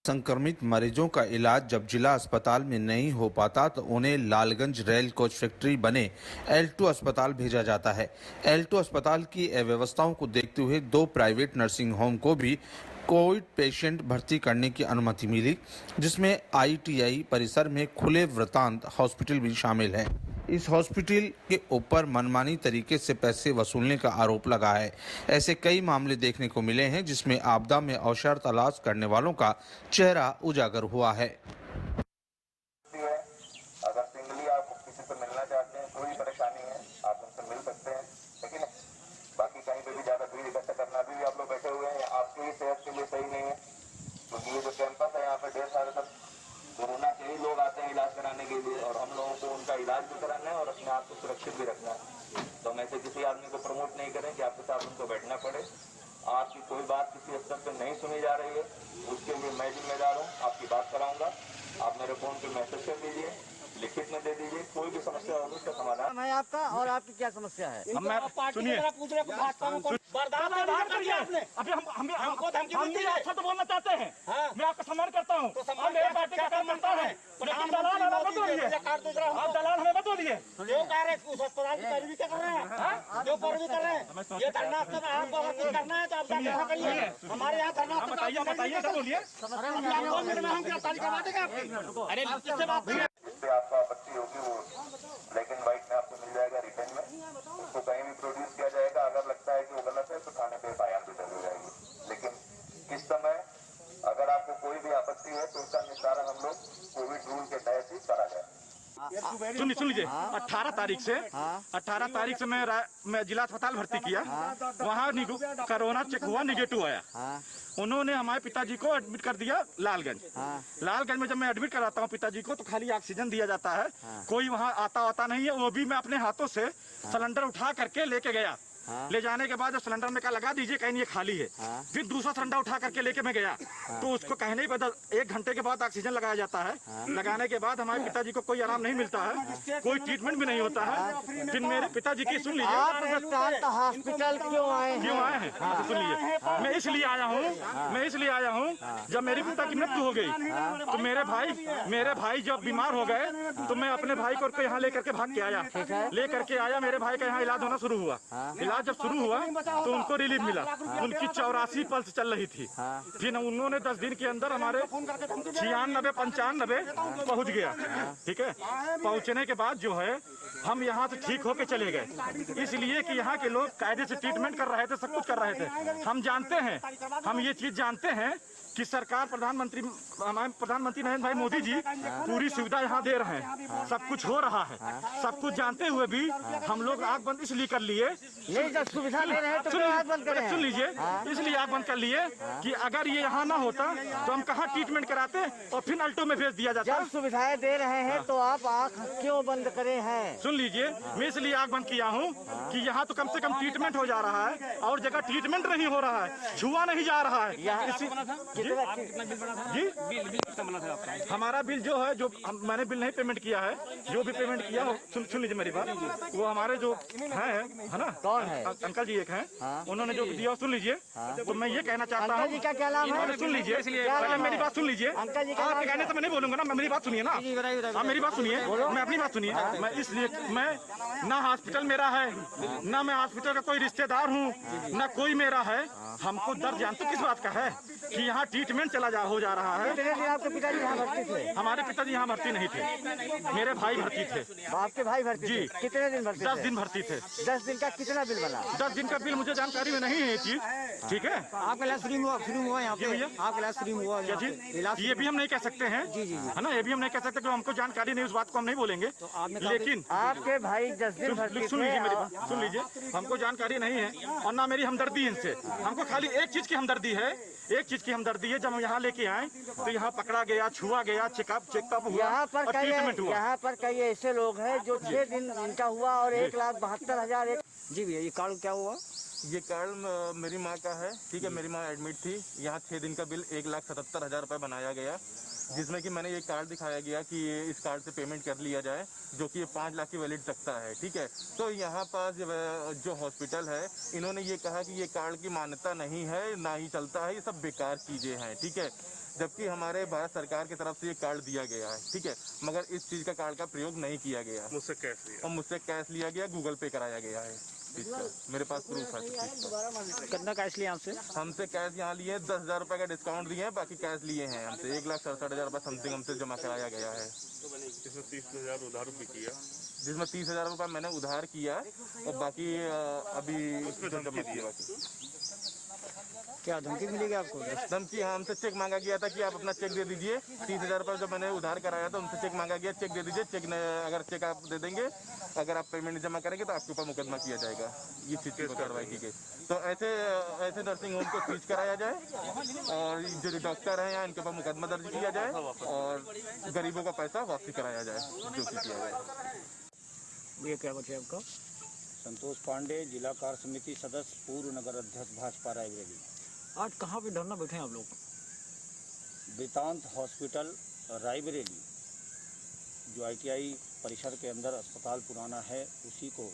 संक्रमित मरीजों का इलाज जब जिला अस्पताल में नहीं हो पाता तो उन्हें लालगंज रेल कोच फैक्ट्री बने L2 अस्पताल भेजा जाता है। L2 अस्पताल की अव्यवस्थाओं को देखते हुए 2 प्राइवेट नर्सिंग होम को भी कोविड पेशेंट भर्ती करने की अनुमति मिली, जिसमें ITI परिसर में खुले वृतांत हॉस्पिटल भी शामिल है। इस हॉस्पिटल के ऊपर मनमानी तरीके से पैसे वसूलने का आरोप लगा है। ऐसे कई मामले देखने को मिले हैं जिसमें आपदा में अवसर तलाश करने वालों का चेहरा उजागर हुआ है। अगर सिंगली आप किसी से मिलना चाहते हैं, कोई परेशानी है, आप उनसे मिल सकते हैं, लेकिन बाकी कहीं पे भी ज्यादा भीड़ इकट्ठा करना भी आप लोग बैठे हुए हैं, आपकी ही सेहत के लिए सही नहीं है। क्योंकि ये जो कैंपस है यहाँ पे ढेर सारे सब कोरोना के ही लोग आते हैं इलाज कराने के लिए, और हम लोगों को उनका इलाज भी कराना है और अपने आप को सुरक्षित भी रखना है। तो हम ऐसे किसी आदमी को प्रमोट नहीं करें कि आपके साथ उनको बैठना पड़े। आपकी कोई बात किसी स्तर पर नहीं सुनी जा रही है, उसके लिए मैं जिम्मेदार हूँ, आपकी बात कराऊंगा। आप मेरे फोन पे मैसेज कर दीजिए, लिखित में दे दीजिए, कोई भी समस्या होगी उसका समाधान है आपका। और आपकी क्या समस्या है? सुनिए, हमको धमकी मिलती है। अच्छा तो बोलना चाहते हैं, मैं आपका सम्मान करता हूँ, मेरे पार्टी का काम बनता है, लेकिन दलाल हमें मत बोलिए, आप दलाल हमें मत बोलिए। जो कह रहे उस अस्पताल की पैरवी क्या कर रहे हैं? जो पैरवी कर रहे हैं, ये धरना आपको अगर करना है तो आप क्या करिए। हमारे यहाँ धरना बताइए बोलिए। हम गिरफ्तारी करवा देंगे आपकी। अरे किससे बात है? पे आपको आपत्ति होगी वो ब्लैक एंड व्हाइट में आपको मिल जाएगा रिटर्न में, उसको कहीं भी प्रोड्यूस किया जाएगा। अगर लगता है कि वो गलत है तो थाने पे FIR भी दर्ज हो जाएगी। लेकिन इस समय अगर आपको कोई भी आपत्ति है तो उसका निस्तारण हम लोग कोविड रूल के तहत ही करा जाए। सुन लीजिए, 18 तारीख से मैं जिला अस्पताल भर्ती किया, वहाँ कोरोना चेक हुआ, निगेटिव आया। उन्होंने हमारे पिताजी को एडमिट कर दिया लालगंज में। जब मैं एडमिट कराता हूँ पिताजी को तो खाली ऑक्सीजन दिया जाता है, कोई वहाँ आता नहीं है। वो भी मैं अपने हाथों से सिलेंडर उठा करके लेके गया। ले जाने के बाद जब सिलेंडर में कहा लगा दीजिए, कहीं ये खाली है। फिर दूसरा सिलेंडर उठा करके लेके मैं गया तो उसको कहने पर 1 घंटे के बाद ऑक्सीजन लगाया जाता है। लगाने के बाद हमारे पिताजी को कोई आराम नहीं मिलता है, कोई ट्रीटमेंट भी नहीं होता है। फिर मेरे पिताजी की सुन लीजिए, आप हॉस्पिटल क्यों आए हैं? सुन लीजिए, मैं इसलिए आया हूँ जब मेरे पिता की मृत्यु हो गई तो मेरे भाई जब बीमार हो गए तो मैं अपने भाई को यहाँ लेकर के भाग के आया। मेरे भाई का यहाँ इलाज होना शुरू हुआ। जब शुरू हुआ तो उनको रिलीफ मिला। उनकी 84 पल्स चल रही थी। फिर उन्होंने 10 दिन के अंदर हमारे 96-95 पहुंच गया। ठीक है, पहुंचने के बाद जो है हम यहाँ से ठीक होके चले गए, इसलिए कि यहाँ के लोग कायदे से ट्रीटमेंट कर रहे थे, सब कुछ कर रहे थे। हम जानते हैं, हम ये चीज जानते हैं कि सरकार हमारे प्रधानमंत्री नरेंद्र भाई मोदी जी पूरी सुविधा यहाँ दे रहे हैं, सब कुछ हो रहा है। सब कुछ जानते हुए भी हम लोग आंख बंद इसलिए कर लिए, सुविधा दे रहे हैं तो आंख बंद करें। सुन लीजिए, इसलिए आंख बंद कर लिए कि अगर ये यहाँ ना होता तो हम कहाँ ट्रीटमेंट कराते और फिर अल्टो में भेज दिया जाता। जब सुविधाएं दे रहे हैं तो आप आंख क्यों बंद करे हैं? सुन लीजिए, मैं इसलिए आंख बंद किया हूँ कि यहाँ तो कम से कम ट्रीटमेंट हो जा रहा है और जगह ट्रीटमेंट नहीं हो रहा है, छुआ नहीं जा रहा है। हमारा बिल जो है, जो मैंने बिल नहीं पेमेंट किया है, जो भी पेमेंट किया हो, सुन लीजिए मेरी बात, वो हमारे जो है ना, कौन है? अंकल जी एक हैं, उन्होंने जो दिया सुन लीजिए। तो मैं ये कहना चाहता हूँ, अंकल जी का क्या नाम है? सुन लीजिए, पहले मेरी बात सुन लीजिए। आपके कहने से मैं नहीं बोलूंगा ना, मेरी बात सुनिए ना, आप मेरी बात सुनिए, मैं अपनी बात सुनिए। मैं इसलिए मैं ना हॉस्पिटल मेरा है, ना मैं हॉस्पिटल का कोई रिश्तेदार हूँ, ना कोई मेरा है। हमको दर्द जानते किस बात का है कि यहाँ ट्रीटमेंट हो जा रहा है। आपके पिताजी यहाँ भर्ती थे? हमारे पिताजी यहाँ भर्ती नहीं थे, मेरे भाई भर्ती थे। आपके भाई भर्ती जी। थे? कितने दिन भर्ती? 10 दिन भर्ती थे। 10 दिन का कितना बिल बना? 10 दिन का बिल मुझे जानकारी में नहीं है ये चीज। ठीक है, आपका इलाज फ्री हुआ यहाँ पे? आपका इलाज फ्री हुआ? क्या चीज? ये भी हम नहीं कह सकते हैं, है ना, ये भी हम नहीं कह सकते कि हमको जानकारी नहीं, उस बात को हम नहीं बोलेंगे। लेकिन आपके भाई 10 दिन भर्ती थे। सुन लीजिए मेरी बात, सुन लीजिए, हमको जानकारी नहीं है और ना मेरी हमदर्दी है इनसे। हमको खाली एक चीज की हमदर्दी है, जब हम यहाँ लेके आए तो यहाँ पकड़ा गया, छुआ गया, चेकअप हुआ, यहाँ पर ट्रीटमेंट हुआ। यहाँ पर कई ऐसे लोग हैं जो 6 दिन इनका हुआ और 1,72,000। जी भैया, ये कार्ड क्या हुआ? ये कार्ड मेरी माँ का है। ठीक है, मेरी माँ एडमिट थी यहाँ, 6 दिन का बिल 1,77,000 रुपये बनाया गया। जिसमें कि मैंने ये कार्ड दिखाया गया कि इस कार्ड से पेमेंट कर लिया जाए, जो कि ये 5 लाख की वैलिड तकता है, ठीक है। तो यहाँ पास जो हॉस्पिटल है, इन्होंने ये कहा कि ये कार्ड की मान्यता नहीं है, ना ही चलता है, ये सब बेकार चीज़ें हैं, ठीक है। जबकि हमारे भारत सरकार की तरफ से ये कार्ड दिया गया है, ठीक है, मगर इस चीज़ का कार्ड का प्रयोग नहीं किया गया। मुझसे कैश लिया और मुझसे कैश लिया गया, गूगल पे कराया गया है, ठीक है। मेरे पास प्रूफ है इस चीज़ का। कितना कैश लिया आपसे? हमसे कैश यहाँ लिए 10,000 रुपये का डिस्काउंट दिए हैं, बाकी कैश लिए हैं हमसे 1,67,000 रुपये समथिंग हमसे जमा कराया गया है। इसमें 30,000 उधार भी किया, जिसमें 30,000 रुपये मैंने उधार किया और बाकी अभी जमा किया। बाकी क्या धमकी मिलेगी आपको? धमकी, हाँ, हमसे चेक मांगा गया था कि आप अपना चेक दे दीजिए। 30,000 रुपये जब मैंने उधार कराया तो हमसे चेक मांगा गया, चेक दे दीजिए, चेक अगर चेक आप दे देंगे, अगर आप पेमेंट जमा करेंगे तो आपके ऊपर मुकदमा किया जाएगा। ये चीज़ की कार्रवाई की गई। तो ऐसे नर्सिंग होम को सीज कराया जाए और जो डॉक्टर हैं यहाँ, इनके ऊपर मुकदमा दर्ज किया जाए और गरीबों का पैसा वापसी कराया जाए, जो कि किया जाए। ये क्या बचे आपका? संतोष पांडे, जिला कार्य समिति सदस्य, पूर्व नगर अध्यक्ष, भाजपा रायबरेली। आज कहाँ पे धरना बैठे हैं आप लोग? वेदांत हॉस्पिटल रायबरेली, जो ITI परिसर के अंदर अस्पताल पुराना है, उसी को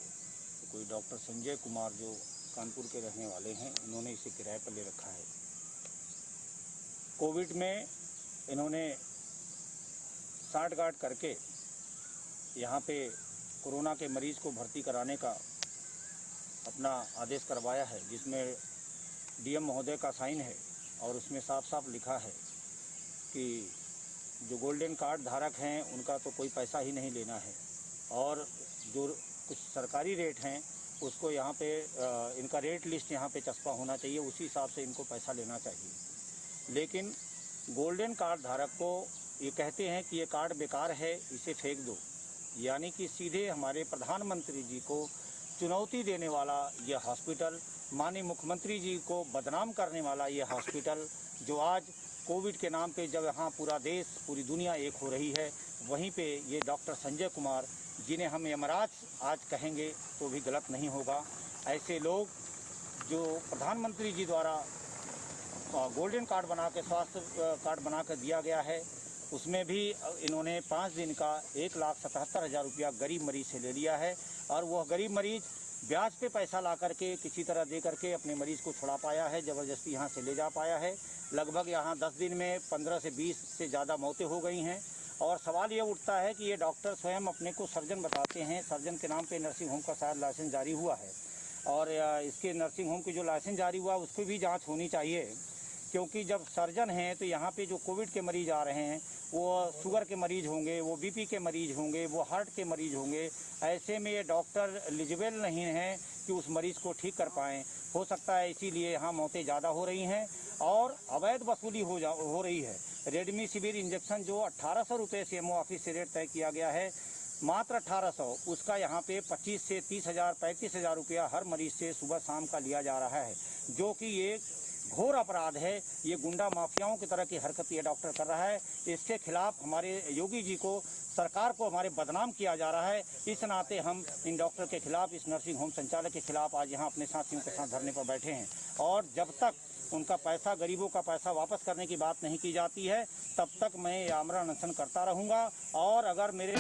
कोई डॉक्टर संजय कुमार, जो कानपुर के रहने वाले हैं, उन्होंने इसे किराए पर ले रखा है। कोविड में इन्होंने सांठगांठ करके यहाँ पे कोरोना के मरीज को भर्ती कराने का अपना आदेश करवाया है, जिसमें DM महोदय का साइन है और उसमें साफ साफ लिखा है कि जो गोल्डन कार्ड धारक हैं उनका तो कोई पैसा ही नहीं लेना है, और जो कुछ सरकारी रेट हैं उसको यहाँ पे इनका रेट लिस्ट यहाँ पे चस्पा होना चाहिए, उसी हिसाब से इनको पैसा लेना चाहिए। लेकिन गोल्डन कार्ड धारक को ये कहते हैं कि ये कार्ड बेकार है, इसे फेंक दो, यानी कि सीधे हमारे प्रधानमंत्री जी को चुनौती देने वाला यह हॉस्पिटल, माननीय मुख्यमंत्री जी को बदनाम करने वाला ये हॉस्पिटल, जो आज कोविड के नाम पे जब यहाँ पूरा देश, पूरी दुनिया एक हो रही है, वहीं पे ये डॉक्टर संजय कुमार, जिन्हें हम यमराज आज कहेंगे तो भी गलत नहीं होगा, ऐसे लोग जो प्रधानमंत्री जी द्वारा गोल्डन कार्ड बना के, स्वास्थ्य कार्ड बना कर दिया गया है, उसमें भी इन्होंने 5 दिन का 1,77,000 रुपया गरीब मरीज से ले लिया है, और वह गरीब मरीज ब्याज पे पैसा ला करके किसी तरह दे करके अपने मरीज को छुड़ा पाया है, ज़बरदस्ती यहाँ से ले जा पाया है। लगभग यहाँ 10 दिन में 15 से 20 से ज़्यादा मौतें हो गई हैं। और सवाल ये उठता है कि ये डॉक्टर स्वयं अपने को सर्जन बताते हैं, सर्जन के नाम पे नर्सिंग होम का शायद लाइसेंस जारी हुआ है, और इसके नर्सिंग होम की जो लाइसेंस जारी हुआ उसकी भी जाँच होनी चाहिए, क्योंकि जब सर्जन हैं तो यहाँ पे जो कोविड के मरीज आ रहे हैं वो शुगर के मरीज होंगे, वो BP के मरीज होंगे, वो हार्ट के मरीज होंगे। ऐसे में ये डॉक्टर एलिजिबल नहीं हैं कि उस मरीज़ को ठीक कर पाएँ। हो सकता है इसीलिए यहाँ मौतें ज़्यादा हो रही हैं और अवैध वसूली हो रही है। रेमडेसिविर इंजेक्शन जो 1800 रुपये CMO ऑफिस से रेट तय किया गया है, मात्र 1800, उसका यहाँ पे 25 से 30,000, 35,000 रुपया हर मरीज से सुबह शाम का लिया जा रहा है, जो कि ये घोर अपराध है। ये गुंडा माफियाओं की तरह की हरकत ये डॉक्टर कर रहा है। इसके खिलाफ हमारे योगी जी को, सरकार को हमारे बदनाम किया जा रहा है। इस नाते हम इन डॉक्टर के खिलाफ, इस नर्सिंग होम संचालक के खिलाफ आज यहाँ अपने साथियों के साथ धरने पर बैठे हैं, और जब तक उनका पैसा, गरीबों का पैसा वापस करने की बात नहीं की जाती है, तब तक मैं ये आमरण अनशन करता रहूँगा। और अगर मेरे